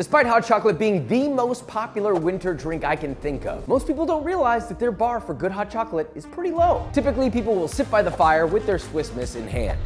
Despite hot chocolate being the most popular winter drink I can think of, most people don't realize that their bar for good hot chocolate is pretty low. Typically, people will sit by the fire with their Swiss Miss in hand.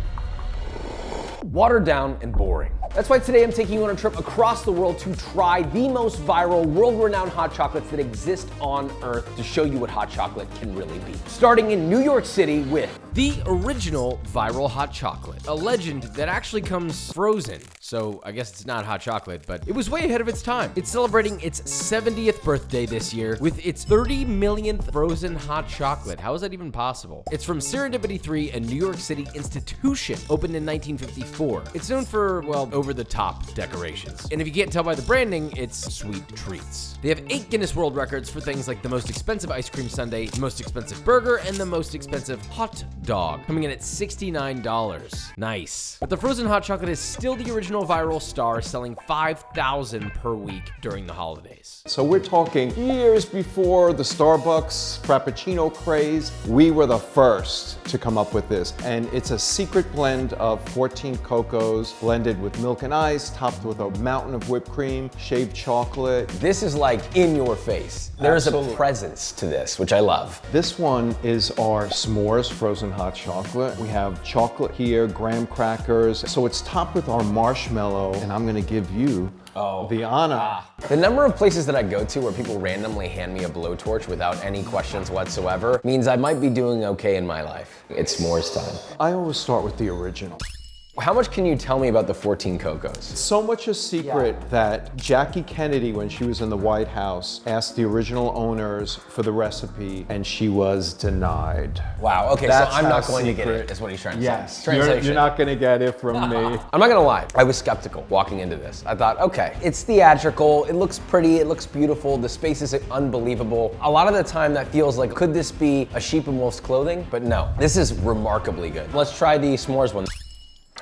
Watered down and boring. That's why today I'm taking you on a trip across the world to try the most viral, world-renowned hot chocolates that exist on Earth to show you what hot chocolate can really be. Starting in New York City with the original viral hot chocolate, a legend that actually comes frozen. So I guess it's not hot chocolate, but it was way ahead of its time. It's celebrating its 70th birthday this year with its 30 millionth frozen hot chocolate. How is that even possible? It's from Serendipity 3, a New York City institution opened in 1954. It's known for, well, over-the-top decorations. And if you can't tell by the branding, it's sweet treats. They have 8 Guinness World Records for things like the most expensive ice cream sundae, the most expensive burger, and the most expensive hot dog, coming in at $69. Nice. But the frozen hot chocolate is still the original viral star, selling 5,000 per week during the holidays. So we're talking years before the Starbucks Frappuccino craze. We were the first to come up with this. And it's a secret blend of 14 cocos blended with milk and ice, topped with a mountain of whipped cream, shaved chocolate. This is like in your face. There is a presence to this, which I love. This one is our s'mores frozen hot chocolate. We have chocolate here, graham crackers. So it's topped with our marshmallow, and I'm gonna give you the honor. The number of places that I go to where people randomly hand me a blowtorch without any questions whatsoever means I might be doing okay in my life. It's s'mores time. I always start with the original. How much can you tell me about the 14 cocos? So much a secret that Jackie Kennedy, when she was in the White House, asked the original owners for the recipe, and she was denied. Wow, okay, That's so I'm not how going to get secret- it, is what he's trying to Yes, say. Translation. you're not gonna get it from me. I'm not gonna lie, I was skeptical walking into this. I thought, okay, it's theatrical, it looks pretty, it looks beautiful, the space is unbelievable. A lot of the time that feels like, could this be a sheep in wolf's clothing? But no, this is remarkably good. Let's try the s'mores one.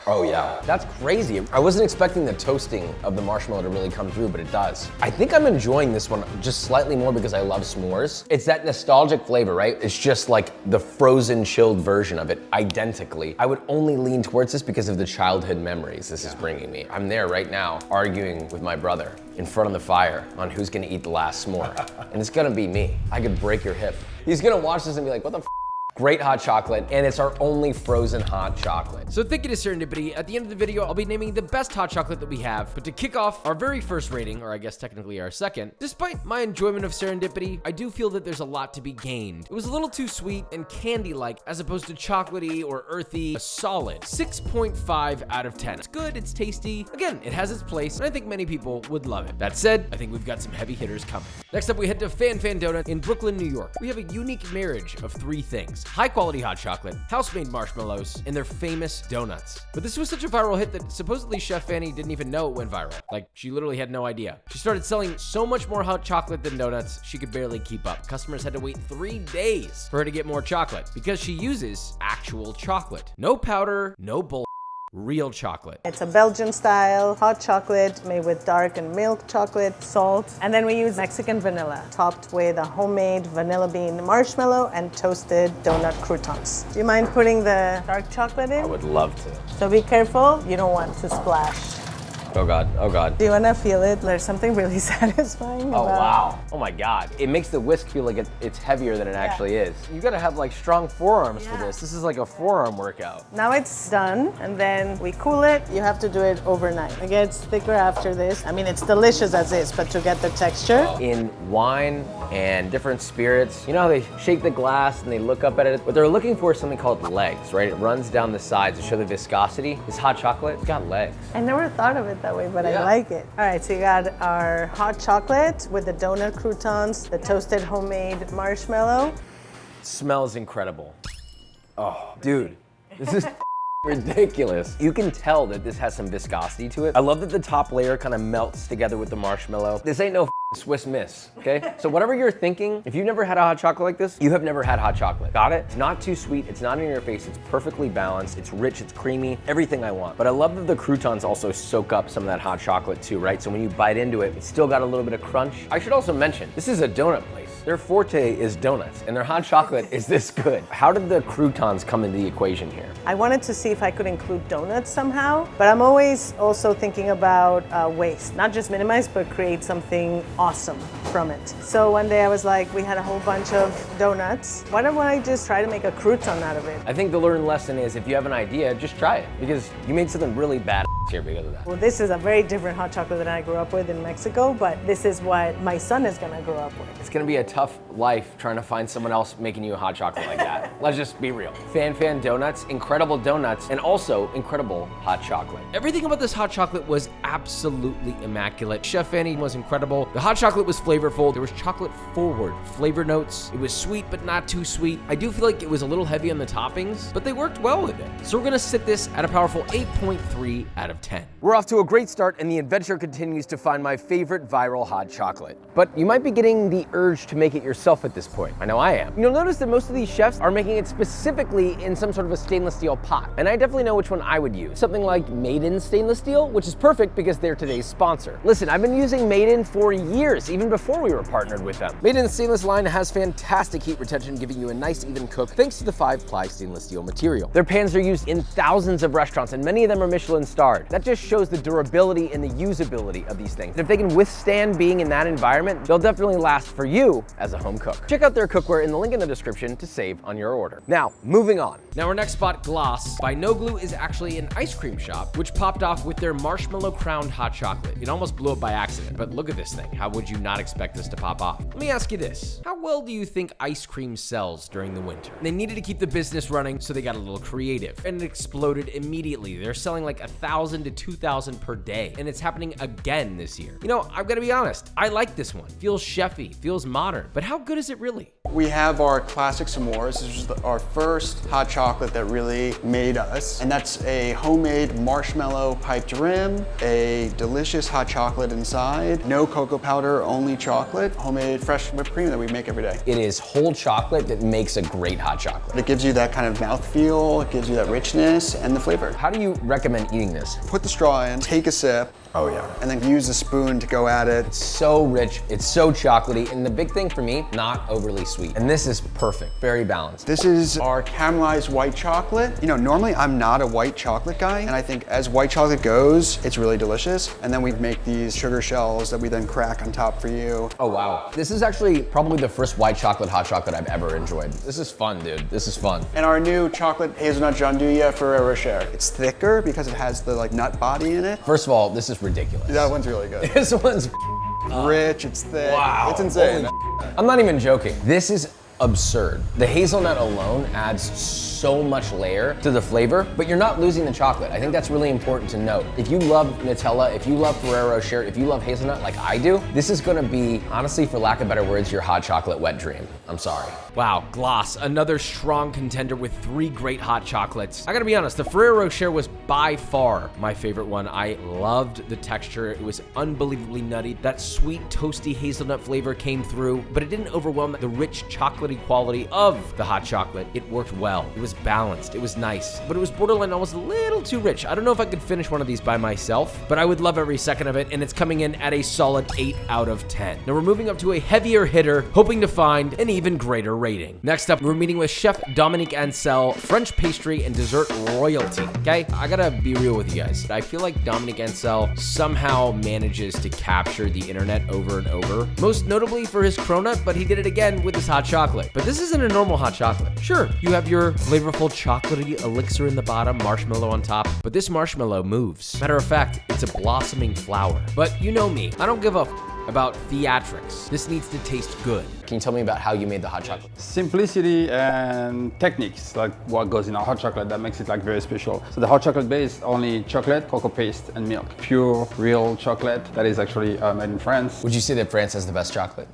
Oh yeah, that's crazy. I wasn't expecting the toasting of the marshmallow to really come through, but it does. I think I'm enjoying this one just slightly more because I love s'mores. It's that nostalgic flavor, right? It's just like the frozen chilled version of it, identically. I would only lean towards this because of the childhood memories this is bringing me. I'm there right now arguing with my brother in front of the fire on who's gonna eat the last s'more. And it's gonna be me. I could break your hip. He's gonna watch this and be like, what the f? Great hot chocolate, and it's our only frozen hot chocolate. So thank you to Serendipity. At the end of the video, I'll be naming the best hot chocolate that we have. But to kick off our very first rating, or I guess technically our second, despite my enjoyment of Serendipity, I do feel that there's a lot to be gained. It was a little too sweet and candy-like as opposed to chocolatey or earthy. A solid 6.5 out of 10. It's good, it's tasty. Again, it has its place, and I think many people would love it. That said, I think we've got some heavy hitters coming. Next up, we head to Fan Donut in Brooklyn, New York. We have a unique marriage of 3 things: high quality hot chocolate, house-made marshmallows, and their famous donuts. But this was such a viral hit that supposedly Chef Fanny didn't even know it went viral. Like, she literally had no idea. She started selling so much more hot chocolate than donuts, she could barely keep up. Customers had to wait 3 days for her to get more chocolate because she uses actual chocolate. No powder, no bull. Real chocolate. It's a Belgian style hot chocolate made with dark and milk chocolate, salt, and then we use Mexican vanilla topped with a homemade vanilla bean marshmallow and toasted donut croutons. Do you mind putting the dark chocolate in? I would love to. So be careful, you don't want to splash. Oh God, oh God. Do you want to feel it? There's something really satisfying Oh about wow, oh my God. It makes the whisk feel like it's heavier than it actually is. You gotta have like strong forearms for this. This is like a forearm workout. Now it's done, and then we cool it. You have to do it overnight. It gets thicker after this. I mean, it's delicious as is, but to get the texture. In wine and different spirits, you know how they shake the glass and they look up at it? What they're looking for is something called legs, right? It runs down the sides to show the viscosity. This hot chocolate, it's got legs. I never thought of it that way, but I like it. All right, so you got our hot chocolate with the donut croutons, the toasted homemade marshmallow. Smells incredible. Oh, dude, this is ridiculous. You can tell that this has some viscosity to it. I love that the top layer kind of melts together with the marshmallow. This ain't no Swiss Miss, okay? So whatever you're thinking, if you've never had a hot chocolate like this, you have never had hot chocolate. Got it? It's not too sweet, it's not in your face, it's perfectly balanced, it's rich, it's creamy, everything I want. But I love that the croutons also soak up some of that hot chocolate too, right? So when you bite into it, it's still got a little bit of crunch. I should also mention, this is a donut place. Their forte is donuts, and their hot chocolate is this good. How did the croutons come into the equation here? I wanted to see if I could include donuts somehow, but I'm always also thinking about waste. Not just minimize, but create something awesome from it. So one day I was like, we had a whole bunch of donuts. Why don't I just try to make a crouton out of it? I think the learned lesson is if you have an idea, just try it, because you made something really bad here because of that. Well, this is a very different hot chocolate than I grew up with in Mexico, but this is what my son is gonna grow up with. It's gonna be a tough life trying to find someone else making you a hot chocolate like that. Let's just be real. Fan donuts, incredible donuts, and also incredible hot chocolate. Everything about this hot chocolate was absolutely immaculate. Chef Fanny was incredible. The hot chocolate was flavorful. There was chocolate forward flavor notes. It was sweet, but not too sweet. I do feel like it was a little heavy on the toppings, but they worked well with it. So we're gonna sit this at a powerful 8.3 out of 10. We're off to a great start, and the adventure continues to find my favorite viral hot chocolate. But you might be getting the urge to make it yourself at this point. I know I am. You'll notice that most of these chefs are making it specifically in some sort of a stainless steel pot, and I definitely know which one I would use. Something like Made in Stainless Steel, which is perfect because they're today's sponsor. Listen, I've been using Made in for years, even before we were partnered with them. Made in Stainless line has fantastic heat retention, giving you a nice even cook thanks to the 5-ply stainless steel material. Their pans are used in thousands of restaurants, and many of them are Michelin starred. That just shows the durability and the usability of these things. And if they can withstand being in that environment, they'll definitely last for you as a home cook. Check out their cookware in the link in the description to save on your order. Now, moving on. Now our next spot, Gloss by No Glue, is actually an ice cream shop, which popped off with their marshmallow crowned hot chocolate. It almost blew up by accident, but look at this thing. How would you not expect this to pop off? Let me ask you this. How well do you think ice cream sells during the winter? They needed to keep the business running, so they got a little creative, and it exploded immediately. They're selling like 1,000 to 2,000 per day, and it's happening again this year. You know, I've got to be honest, I like this one. Feels chefy, feels modern, but how good is it really? We have our classic s'mores. This was our first hot chocolate that really made us. And that's a homemade marshmallow piped rim, a delicious hot chocolate inside, no cocoa powder, only chocolate, homemade fresh whipped cream that we make every day. It is whole chocolate that makes a great hot chocolate. It gives you that kind of mouthfeel, it gives you that richness and the flavor. How do you recommend eating this? Put the straw in, take a sip. Oh yeah. And then use the spoon to go at it. It's so rich, it's so chocolatey, and the big thing for me, not overly sweet. And this is perfect, very balanced. This is our caramelized white chocolate. You know, normally I'm not a white chocolate guy, and I think as white chocolate goes, it's really delicious. And then we make these sugar shells that we then crack on top for you. Oh wow. This is actually probably the first white chocolate hot chocolate I've ever enjoyed. This is fun, dude. This is fun. And our new chocolate hazelnut gianduja Ferrero Rocher. It's thicker because it has the nut body in it. First of all, this is ridiculous. That one's really good. This one's rich, it's thick. wow. It's insane. I'm not even joking. This is absurd. The hazelnut alone adds so much layer to the flavor, but you're not losing the chocolate. I think that's really important to note. If you love Nutella, if you love Ferrero Rocher, if you love hazelnut like I do, this is gonna be, honestly, for lack of better words, your hot chocolate wet dream. I'm sorry. Wow, Gloss, another strong contender with 3 great hot chocolates. I gotta be honest, the Ferrero Rocher was by far my favorite one. I loved the texture. It was unbelievably nutty. That sweet, toasty hazelnut flavor came through, but it didn't overwhelm the rich, chocolatey quality of the hot chocolate. It worked well. It was balanced. It was nice, but it was borderline almost a little too rich. I don't know if I could finish one of these by myself, but I would love every second of it, and it's coming in at a solid 8 out of 10. Now we're moving up to a heavier hitter, hoping to find an even greater rating. Next up, we're meeting with Chef Dominique Ansel, French pastry and dessert royalty. Okay, I gotta be real with you guys. I feel like Dominique Ansel somehow manages to capture the internet over and over, most notably for his cronut, but he did it again with his hot chocolate. But this isn't a normal hot chocolate. Sure, you have your flavorful chocolatey elixir in the bottom, marshmallow on top, but this marshmallow moves. Matter of fact, it's a blossoming flower. But you know me, I don't give a about theatrics. This needs to taste good. Can you tell me about how you made the hot chocolate? Simplicity and techniques, like what goes in a hot chocolate that makes it very special. So the hot chocolate base, only chocolate, cocoa paste, and milk. Pure, real chocolate that is actually made in France. Would you say that France has the best chocolate?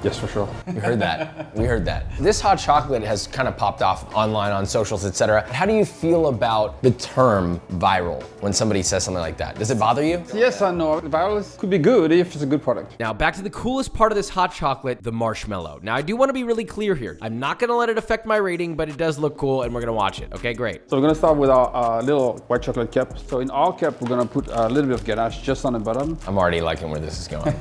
Yes, for sure. We heard that. We heard that. This hot chocolate has kind of popped off online on socials, etc. How do you feel about the term viral when somebody says something like that? Does it bother you? Yes and no. Viral could be good if it's a good product. Now back to the coolest part of this hot chocolate, the marshmallow. Now I do want to be really clear here. I'm not gonna let it affect my rating, but it does look cool and we're gonna watch it. Okay, great. So we're gonna start with our little white chocolate cap. So in our cap, we're gonna put a little bit of ganache just on the bottom. I'm already liking where this is going.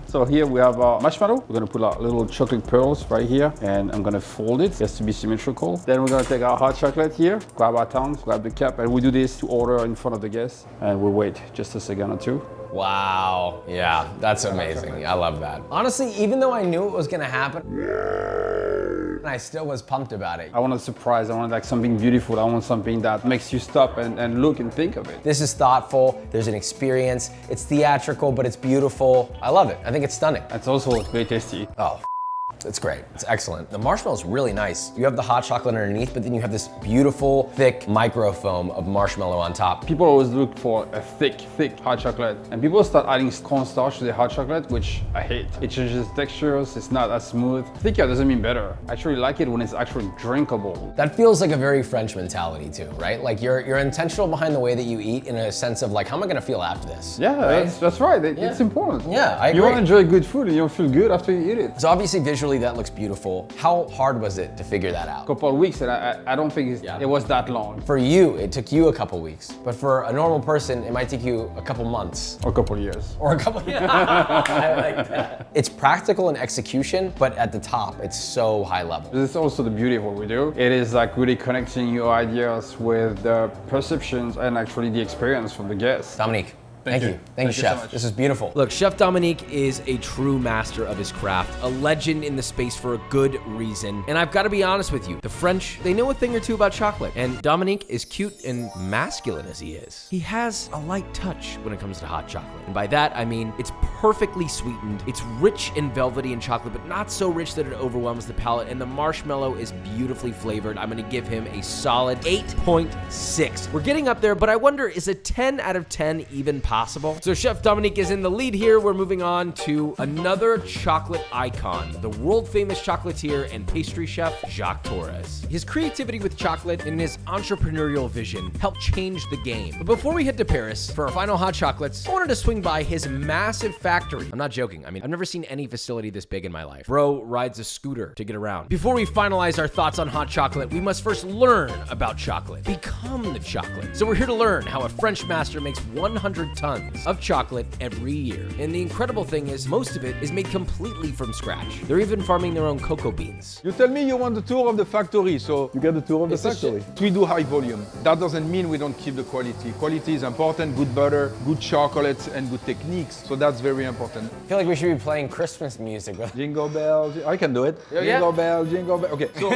So here we have our marshmallow. We're gonna put our little chocolate pearls right here, and I'm gonna fold it just to be symmetrical. Then we're gonna take our hot chocolate here, grab our tongs, grab the cap, and we do this to order in front of the guests, and we'll wait just a second or two. Wow. Yeah, that's amazing. I love that. Honestly, even though I knew it was gonna happen, I still was pumped about it. I want a surprise. I want like something beautiful. I want something that makes you stop and look and think of it. This is thoughtful. There's an experience. It's theatrical, but it's beautiful. I love it. I think it's stunning. It's also very tasty. Oh, it's great. It's excellent. The marshmallow's really nice. You have the hot chocolate underneath, but then you have this beautiful, thick micro foam of marshmallow on top. People always look for a thick hot chocolate, and people start adding cornstarch to the hot chocolate, which I hate. It changes textures, it's not as smooth. Thicker doesn't mean better. I actually like it when it's actually drinkable. That feels like a very French mentality too, right? Like you're intentional behind the way that you eat in a sense of like, how am I gonna feel after this? Yeah, right? that's right. It's important. Yeah, I agree. You want to enjoy good food and you'll feel good after you eat it. So obviously visually that looks beautiful. How hard was it to figure that out? A couple of weeks, and I don't think it was that long. For you, it took you a couple weeks, but for a normal person, it might take you a couple months. Or a couple of years. Or a couple, I like that. It's practical in execution, but at the top, it's so high level. This is also the beauty of what we do. It is like really connecting your ideas with the perceptions and actually the experience from the guests. Dominique. Thank you. Thank you, so Chef. much. This is beautiful. Look, Chef Dominique is a true master of his craft, a legend in the space for a good reason. And I've got to be honest with you, the French, they know a thing or two about chocolate. And Dominique, as cute and masculine as he is, he has a light touch when it comes to hot chocolate. And by that, I mean it's perfectly sweetened, it's rich and velvety in chocolate, but not so rich that it overwhelms the palate. And the marshmallow is beautifully flavored. I'm gonna give him a solid 8.6. We're getting up there, but I wonder, is a 10 out of 10 even possible? So Chef Dominique is in the lead here. We're moving on to another chocolate icon, the world famous chocolatier and pastry chef, Jacques Torres. His creativity with chocolate and his entrepreneurial vision helped change the game. But before we head to Paris for our final hot chocolates, I wanted to swing by his massive factory. I'm not joking. I mean, I've never seen any facility this big in my life. Bro rides a scooter to get around. Before we finalize our thoughts on hot chocolate, we must first learn about chocolate, become the chocolate. So we're here to learn how a French master makes 100 tons of chocolate every year. And the incredible thing is, most of it is made completely from scratch. They're even farming their own cocoa beans. You tell me you want the tour of the factory, so you get the tour of the factory. We do high volume. That doesn't mean we don't keep the quality. Quality is important, good butter, good chocolates, and good techniques. So that's very important. I feel like we should be playing Christmas music. Jingle bells, I can do it. Yeah. Jingle bells, jingle bells. Okay, so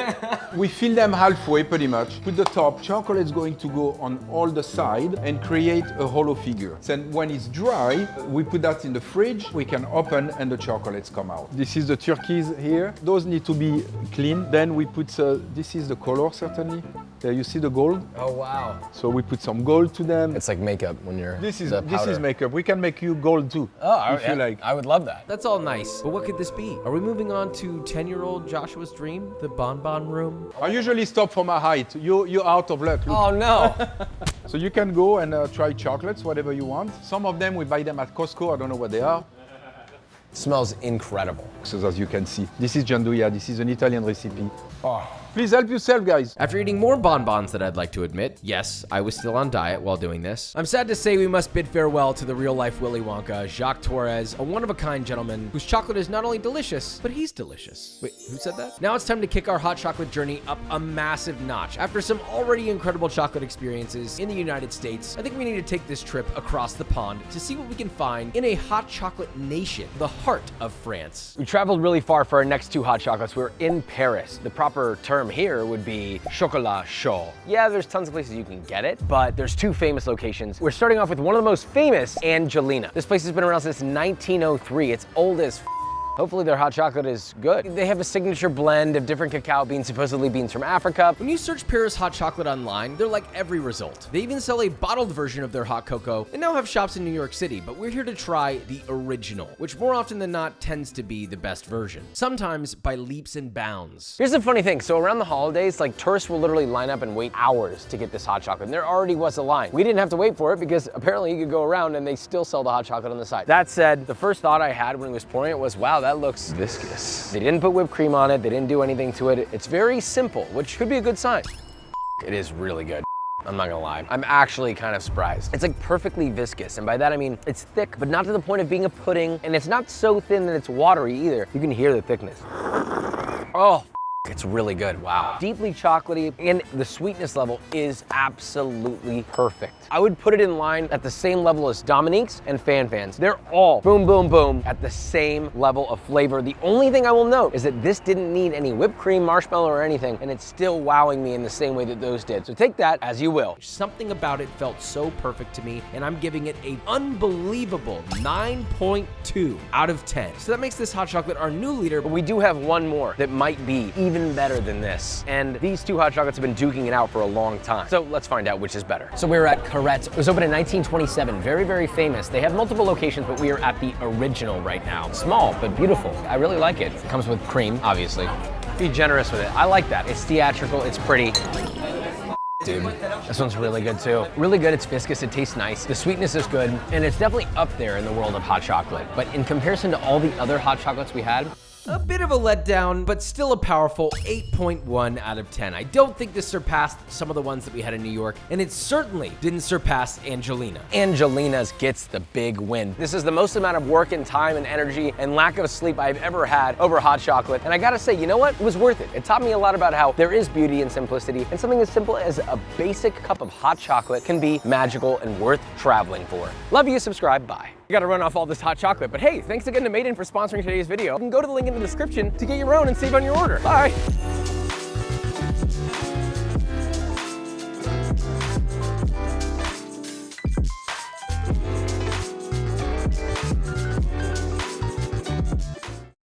we fill them halfway pretty much. Put the top, chocolate's going to go on all the side and create a hollow figure. Then when it's dry, we put that in the fridge, we can open and the chocolates come out. This is the turquoise here. Those need to be clean. Then we put, this is the color certainly. There you see the gold. Oh, wow. So we put some gold to them. It's like makeup when you're This is makeup. We can make you gold too. Oh, if you like. I would love that. That's all nice, but what could this be? Are we moving on to 10-year-old Joshua's dream, the bonbon room? I usually stop for my height. You're out of luck. Look. Oh, no. So you can go and try chocolates, whatever you want. Some of them we buy them at Costco. I don't know what they are. Smells incredible. So as you can see, this is gianduja. This is an Italian recipe. Oh. Please help yourself, guys. After eating more bonbons that I'd like to admit, yes, I was still on diet while doing this, I'm sad to say we must bid farewell to the real-life Willy Wonka, Jacques Torres, a one-of-a-kind gentleman whose chocolate is not only delicious, but he's delicious. Wait, who said that? Now it's time to kick our hot chocolate journey up a massive notch. After some already incredible chocolate experiences in the United States, I think we need to take this trip across the pond to see what we can find in a hot chocolate nation, the heart of France. We traveled really far for our next two hot chocolates. We're in Paris. The proper term here would be chocolat chaud. Yeah, there's tons of places you can get it, but there's two famous locations. We're starting off with one of the most famous, Angelina. This place has been around since 1903. It's old as Hopefully their hot chocolate is good. They have a signature blend of different cacao beans, supposedly beans from Africa. When you search Paris hot chocolate online, they're like every result. They even sell a bottled version of their hot cocoa and now have shops in New York City, but we're here to try the original, which more often than not tends to be the best version, sometimes by leaps and bounds. Here's the funny thing. So around the holidays, like tourists will literally line up and wait hours to get this hot chocolate. And there already was a line. We didn't have to wait for it because apparently you could go around and they still sell the hot chocolate on the side. That said, the first thought I had when he was pouring it was, wow, that looks viscous. They didn't put whipped cream on it. They didn't do anything to it. It's very simple, which could be a good sign. It is really good. I'm not gonna lie. I'm actually kind of surprised. It's like perfectly viscous, and by that I mean it's thick, but not to the point of being a pudding, and it's not so thin that it's watery either. You can hear the thickness. Oh. It's really good, wow. Deeply chocolatey, and the sweetness level is absolutely perfect. I would put it in line at the same level as Dominique's and Fan Fan's. They're all boom, boom, boom at the same level of flavor. The only thing I will note is that this didn't need any whipped cream, marshmallow, or anything, and it's still wowing me in the same way that those did. So take that as you will. Something about it felt so perfect to me, and I'm giving it an unbelievable 9.2 out of 10. So that makes this hot chocolate our new leader, But we do have one more that might be even better than this. And these two hot chocolates have been duking it out for a long time. So let's find out which is better. So we're at Carette. It was opened in 1927, very, very famous. They have multiple locations, but we are at the original right now. Small, but beautiful. I really like it. It comes with cream, obviously. Be generous with it. I like that. It's theatrical, it's pretty. Dude, this one's really good too. Really good, it's viscous, it tastes nice. The sweetness is good, and it's definitely up there in the world of hot chocolate. But in comparison to all the other hot chocolates we had, a bit of a letdown, but still a powerful 8.1 out of 10. I don't think this surpassed some of the ones that we had in New York, and it certainly didn't surpass Angelina. Angelina's gets the big win. This is the most amount of work and time and energy and lack of sleep I've ever had over hot chocolate. And I gotta say, you know what? It was worth it. It taught me a lot about how there is beauty in simplicity, and something as simple as a basic cup of hot chocolate can be magical and worth traveling for. Love you, subscribe, bye. You gotta run off all this hot chocolate, but hey, thanks again to Made In for sponsoring today's video. You can go to the link in the description to get your own and save on your order. Bye.